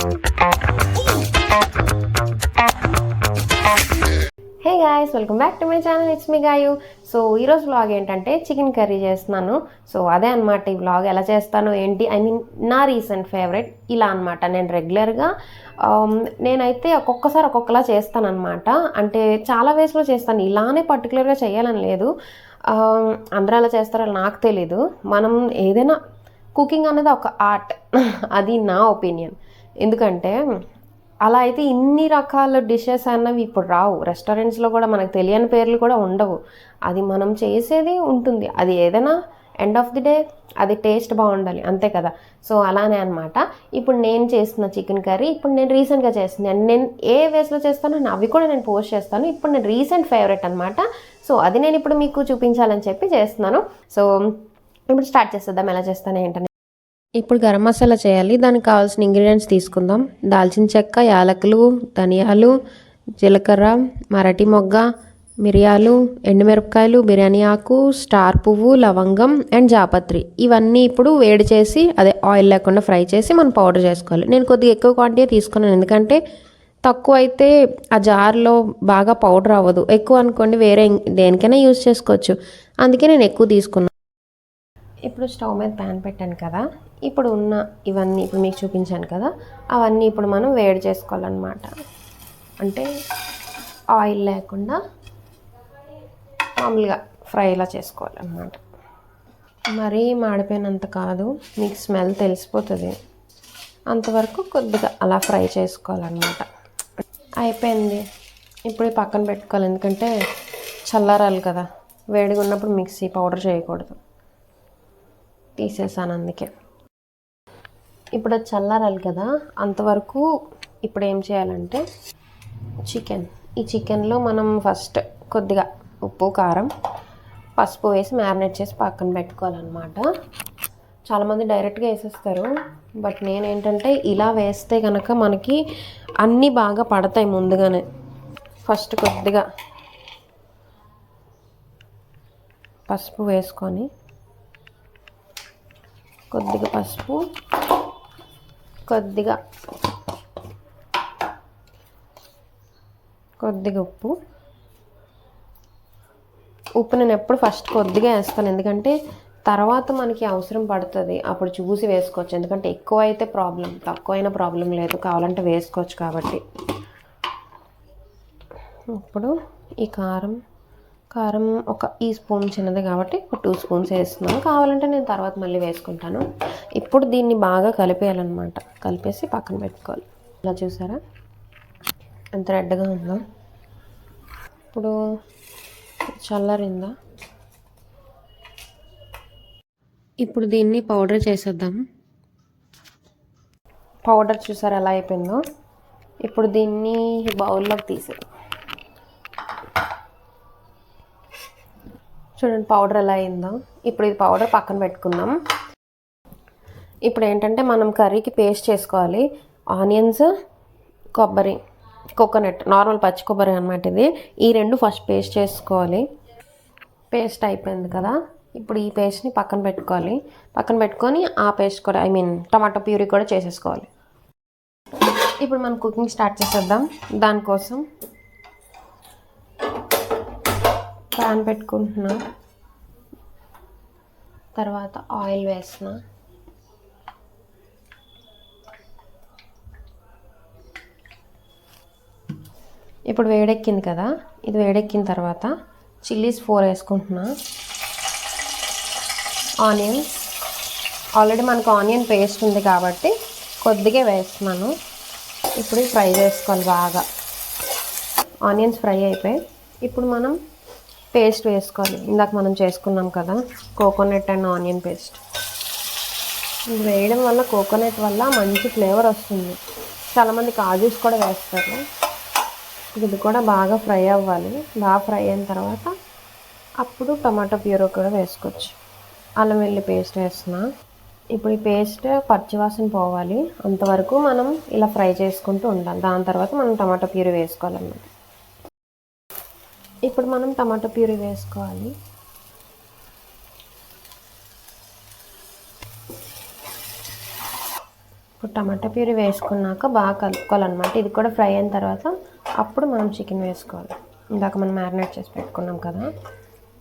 Hey guys, welcome back to my channel. It's me Gayu. So ఈరోజు vlog ఏంటంటే chicken curry చేస్తున్నాను. So అదే అనమాట ఈ వ్లాగ్. ఎలా చేస్తాను ఏంటి, ఐ మీన్ నా రీసెంట్ ఫేవరెట్ ఇలా అనమాట. నేను రెగ్యులర్గా నేనైతే ఒక్కొక్కసారి ఒక్కొక్కలా చేస్తాను అనమాట. అంటే చాలా వేస్లో చేస్తాను, ఇలానే పర్టికులర్గా చేయాలని లేదు. అందరూ అలా చేస్తారో నాకు తెలీదు. మనం ఏదైనా కుకింగ్ అనేది ఒక ఆర్ట్ అది నా ఒపీనియన్. ఎందుకంటే అలా అయితే ఇన్ని రకాల డిషెస్ అన్నవి ఇప్పుడు రావు. రెస్టారెంట్స్లో కూడా మనకు తెలియని పేర్లు కూడా ఉండవు. అది మనం చేసేది ఉంటుంది. అది ఏదైనా ఎండ్ ఆఫ్ ది డే అది టేస్ట్ బాగుండాలి, అంతే కదా. సో అలానే అనమాట. ఇప్పుడు నేను చేస్తున్న చికెన్ కర్రీ ఇప్పుడు నేను రీసెంట్గా చేస్తున్నాను. నేను ఏ వేస్లో చేస్తానో అవి కూడా నేను పోస్ట్ చేస్తాను. ఇప్పుడు నేను రీసెంట్ ఫేవరెట్ అనమాట. సో అది నేను ఇప్పుడు మీకు చూపించాలని చెప్పి చేస్తున్నాను. సో ఇప్పుడు స్టార్ట్ చేసేద్దాం ఎలా చేస్తాను ఏంటని. ఇప్పుడు గరం మసాలా చేయాలి. దానికి కావాల్సిన ఇంగ్రీడియంట్స్ తీసుకుందాం. దాల్చిన చెక్క, యాలకులు, ధనియాలు, జీలకర్ర, మరాఠీ మొగ్గ, మిరియాలు, ఎండుమిరపకాయలు, బిర్యానీ ఆకు, స్టార్ పువ్వు, లవంగం అండ్ జాపత్రి. ఇవన్నీ ఇప్పుడు వేడి చేసి అదే ఆయిల్ లేకుండా ఫ్రై చేసి మనం పౌడర్ చేసుకోవాలి. నేను కొద్దిగా ఎక్కువ క్వాంటిటీ తీసుకున్నాను, ఎందుకంటే తక్కువ అయితే ఆ జార్లో బాగా పౌడర్ అవ్వదు. ఎక్కువ అనుకోండి వేరే దేనికైనా యూజ్ చేసుకోవచ్చు, అందుకే నేను ఎక్కువ తీసుకున్నాను. ఇప్పుడు స్టవ్ మీద ప్యాన్ పెట్టాను కదా. ఇప్పుడు ఉన్న ఇవన్నీ ఇప్పుడు మీకు చూపించాను కదా, అవన్నీ ఇప్పుడు మనం వేడి చేసుకోవాలన్నమాట. అంటే ఆయిల్ లేకుండా మామూలుగా ఫ్రైలా చేసుకోవాలన్నమాట. మరీ మాడిపోయినంత కాదు, మీకు స్మెల్ తెలిసిపోతుంది. అంతవరకు కొద్దిగా అలా ఫ్రై చేసుకోవాలన్నమాట. అయిపోయింది. ఇప్పుడు పక్కన పెట్టుకోవాలి, ఎందుకంటే చల్లారాలి కదా. వేడిగా ఉన్నప్పుడు మిక్సీ పౌడర్ చేయకూడదు. తీసేసాను అందుకే. ఇప్పుడు అది చల్లారాలి కదా, అంతవరకు ఇప్పుడు ఏం చేయాలంటే ఈ చికెన్లో మనం ఫస్ట్ కొద్దిగా ఉప్పు, కారం, పసుపు వేసి మ్యారినేట్ చేసి పక్కన పెట్టుకోవాలన్నమాట. చాలామంది డైరెక్ట్గా వేసేస్తారు, బట్ నేనేంటంటే ఇలా వేస్తే కనుక మనకి అన్నీ బాగా పడతాయి ముందుగానే. ఫస్ట్ కొద్దిగా పసుపు వేసుకొని, కొద్దిగా పసుపు, కొద్దిగా ఉప్పు నేను ఎప్పుడు ఫస్ట్ కొద్దిగా వేస్తాను, ఎందుకంటే తర్వాత మనకి అవసరం పడుతుంది, అప్పుడు చూసి వేసుకోవచ్చు. ఎందుకంటే ఎక్కువ అయితే ప్రాబ్లం, తక్కువైనా ప్రాబ్లం లేదు, కావాలంటే వేసుకోవచ్చు కాబట్టి. ఇప్పుడు ఈ కారం ఒక ఈ స్పూన్ చిన్నది కాబట్టి ఒక 2 స్పూన్స్ వేస్తున్నాను. కావాలంటే నేను తర్వాత మళ్ళీ వేసుకుంటాను. ఇప్పుడు దీన్ని బాగా కలిపేయాలన్నమాట. కలిపేసి పక్కన పెట్టుకోవాలి. ఇలా చూసారా ఎంత రెడ్గా ఉందో. ఇప్పుడు చల్లారిందా, ఇప్పుడు దీన్ని పౌడర్ చేసేద్దాం. పౌడర్ చూసారా ఎలా అయిపోయిందో. ఇప్పుడు దీన్ని బౌల్లోకి తీసేద్దాం. చూడండి పౌడర్ ఎలా అయిందో. ఇప్పుడు ఇది పౌడర్ పక్కన పెట్టుకుందాం. ఇప్పుడు ఏంటంటే మనం కర్రీకి పేస్ట్ చేసుకోవాలి. ఆనియన్స్, కొబ్బరి, కోకోనట్, నార్మల్ పచ్చి కొబ్బరి అనమాట ఇది. ఈ రెండు ఫస్ట్ పేస్ట్ చేసుకోవాలి. పేస్ట్ అయిపోయింది కదా, ఇప్పుడు ఈ పేస్ట్ని పక్కన పెట్టుకోవాలి. పక్కన పెట్టుకొని ఆ పేస్ట్ కూడా టమాటో ప్యూరీ కూడా చేసేసుకోవాలి. ఇప్పుడు మనం కుకింగ్ స్టార్ట్ చేసేద్దాం. దానికోసం ప్యాన్ పెట్టుకుంటున్నా, తర్వాత ఆయిల్ వేస్తున్నా. ఇప్పుడు వేడెక్కింది కదా, ఇది వేడెక్కిన తర్వాత చిల్లీస్ 4 వేసుకుంటున్నా. ఆనియన్స్, ఆల్రెడీ మనకు ఆనియన్ పేస్ట్ ఉంది కాబట్టి కొద్దిగా వేస్తున్నాను. ఇప్పుడు ఫ్రై చేసుకోవాలి బాగా. ఆనియన్స్ ఫ్రై అయిపోయి ఇప్పుడు మనం పేస్ట్ వేసుకోవాలి. ఇందాక మనం చేసుకున్నాం కదా కోకోనట్ అండ్ ఆనియన్ పేస్ట్. ఇది వేయడం వల్ల కోకోనట్ వల్ల మంచి ఫ్లేవర్ వస్తుంది. చాలామంది కాజూస్ కూడా వేస్తారు. ఇది కూడా బాగా ఫ్రై అవ్వాలి. బాగా ఫ్రై అయిన తర్వాత అప్పుడు టమాటో ప్యూరీ కూడా వేసుకోవచ్చు. అల్లం వెల్లుల్లి పేస్ట్ వేస్తున్నా. ఇప్పుడు ఈ పేస్ట్ పచ్చివాసన పోవాలి, అంతవరకు మనం ఇలా ఫ్రై చేసుకుంటూ ఉండాలి. దాని తర్వాత మనం టమాటో ప్యూరీ వేసుకోవాలన్నమాట. ఇప్పుడు మనం టమాటో ప్యూరీ వేసుకోవాలి. టమాటా ప్యూరీ వేసుకున్నాక బాగా కలుపుకోవాలన్నమాట. ఇది కూడా ఫ్రై అయిన తర్వాత అప్పుడు మనం చికెన్ వేసుకోవాలి. ఇందాక మనం మ్యారినేట్ చేసి పెట్టుకున్నాం కదా,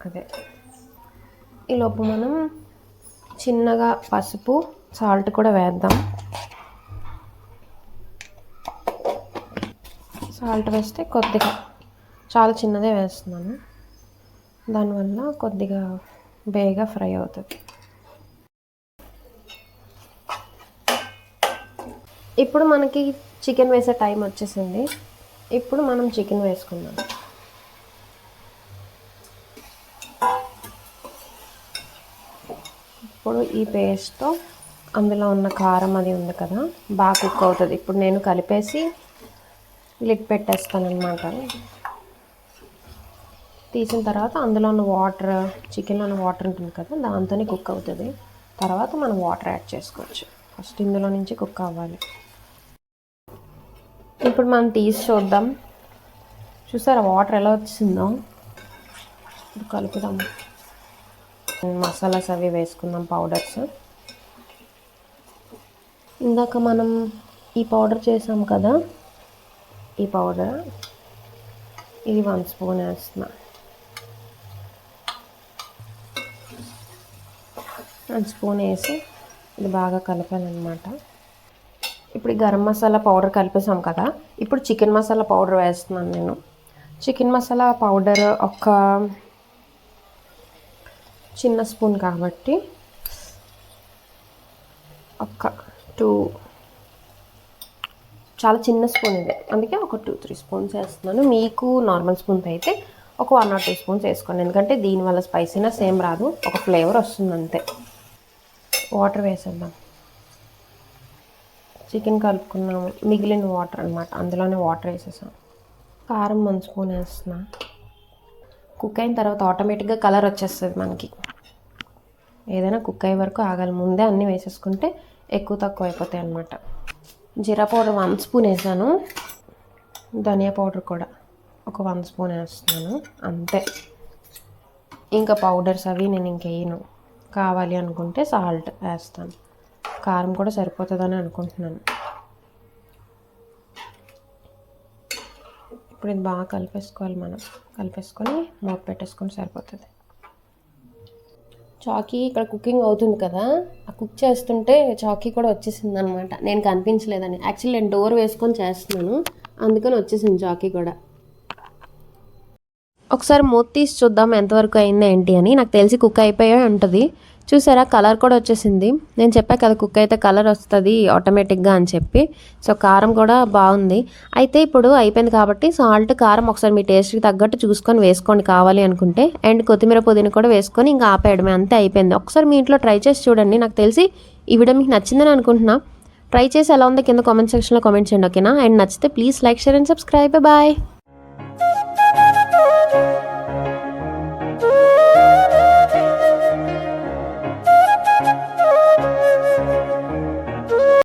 అదే. ఈలోపు మనం చిన్నగా పసుపు, సాల్ట్ కూడా వేద్దాం. సాల్ట్ వేస్తే కొద్దిగా, చాలా చిన్నదే వేస్తున్నాను, దానివల్ల కొద్దిగా బేగా ఫ్రై అవుతుంది. ఇప్పుడు మనకి చికెన్ వేసే టైం వచ్చేసింది. ఇప్పుడు మనం చికెన్ వేసుకుందాం. ఇప్పుడు ఈ పేస్ట్తో అందులో ఉన్న కారం అది ఉంది కదా, బాగా కుక్ అవుతుంది. ఇప్పుడు నేను కలిపేసి లిడ్ పెట్టేస్తాను అనమాట. తీసిన తర్వాత అందులో ఉన్న వాటర్, చికెన్లో ఉన్న వాటర్ ఉంటుంది కదా, దాంతోనే కుక్ అవుతుంది. తర్వాత మనం వాటర్ యాడ్ చేసుకోవచ్చు. ఫస్ట్ ఇందులో నుంచి కుక్ అవ్వాలి. ఇప్పుడు మనం తీసి చూద్దాం. చూసారా వాటర్ ఎలా వచ్చిందో? ఇప్పుడు కలుపుదాం. మసాలాస్ అవి వేసుకుందాం, పౌడర్స్. ఇందాక మనం ఈ పౌడర్ చేసాం కదా, ఈ పౌడర్ ఇది 1 స్పూన్ వేస్తున్నా. 1 స్పూన్ వేసి ఇది బాగా కలపాలన్నమాట. ఇప్పుడు ఈ గరం మసాలా పౌడర్ కలిపేసాం కదా, ఇప్పుడు చికెన్ మసాలా పౌడర్ వేస్తున్నాను నేను. చికెన్ మసాలా పౌడర్ ఒక చిన్న స్పూన్ కాబట్టి ఒక 2, చాలా చిన్న స్పూన్ ఇది, అందుకే ఒక 2-3 స్పూన్స్ వేస్తున్నాను. మీకు నార్మల్ స్పూన్తో అయితే ఒక 1 or 2 స్పూన్స్ వేసుకోండి, ఎందుకంటే దీనివల్ల స్పైసీనెస్ ఏం రాదు, ఒక ఫ్లేవర్ వస్తుంది అంతే. వాటర్ వేసేద్దాం. చికెన్ కలుపుకున్నాము, మిగిలిన వాటర్ అనమాట, అందులోనే వాటర్ వేసేసాం. కారం 1 స్పూన్ వేస్తున్నా. కుక్ అయిన తర్వాత ఆటోమేటిక్గా కలర్ వచ్చేస్తుంది మనకి. ఏదైనా కుక్ అయ్యే వరకు ఆగాలి, ముందే అన్నీ వేసేసుకుంటే ఎక్కువ తక్కువ అయిపోతాయి అన్నమాట. జీరా పౌడర్ 1 స్పూన్ వేసాను. ధనియా పౌడర్ కూడా ఒక 1 స్పూన్ వేస్తున్నాను అంతే. ఇంకా పౌడర్స్ అవి నేను ఇంకేయను. కావాలి అనుకుంటే సాల్ట్ వేస్తాను. కారం కూడా సరిపోతుందని అనుకుంటున్నాను. ఇప్పుడు ఇది బాగా కలిపేసుకోవాలి మనం. కలిపేసుకొని మూత పెట్టేసుకొని సరిపోతుంది. చాకీ ఇక్కడ కుకింగ్ అవుతుంది కదా, ఆ కుక్ చేస్తుంటే చాకీ కూడా వచ్చేసింది అనమాట. నేను కనిపించలేదని, యాక్చువల్లీ నేను డోర్ వేసుకొని చేస్తున్నాను, అందుకని వచ్చేసింది చాకీ కూడా. ఒకసారి మూత తీసి చూద్దాం ఎంతవరకు అయింది ఏంటి అని. నాకు తెలిసి కుక్ అయిపోయే ఉంటుంది. చూసారా కలర్ కూడా వచ్చేసింది. నేను చెప్పా కదా కుక్ అయితే కలర్ వస్తుంది ఆటోమేటిక్గా అని చెప్పి. సో కారం కూడా బాగుంది. అయితే ఇప్పుడు అయిపోయింది కాబట్టి సాల్ట్, కారం ఒకసారి మీ టేస్ట్కి తగ్గట్టు చూసుకొని వేసుకోండి కావాలి అనుకుంటే. అండ్ కొత్తిమీర, పుదీనా కూడా వేసుకొని ఇంకా ఆపేయడమే, అంతే అయిపోయింది. ఒకసారి మీ ఇంట్లో ట్రై చేసి చూడండి. నాకు తెలిసి ఈ వీడియో మీకు నచ్చిందని అనుకుంటున్నా. ట్రై చేసి ఎలా ఉందో కింద కామెంట్ సెక్షన్లో కామెంట్ చేయండి, ఓకేనా? అండ్ నచ్చితే please like, share and subscribe. Bye.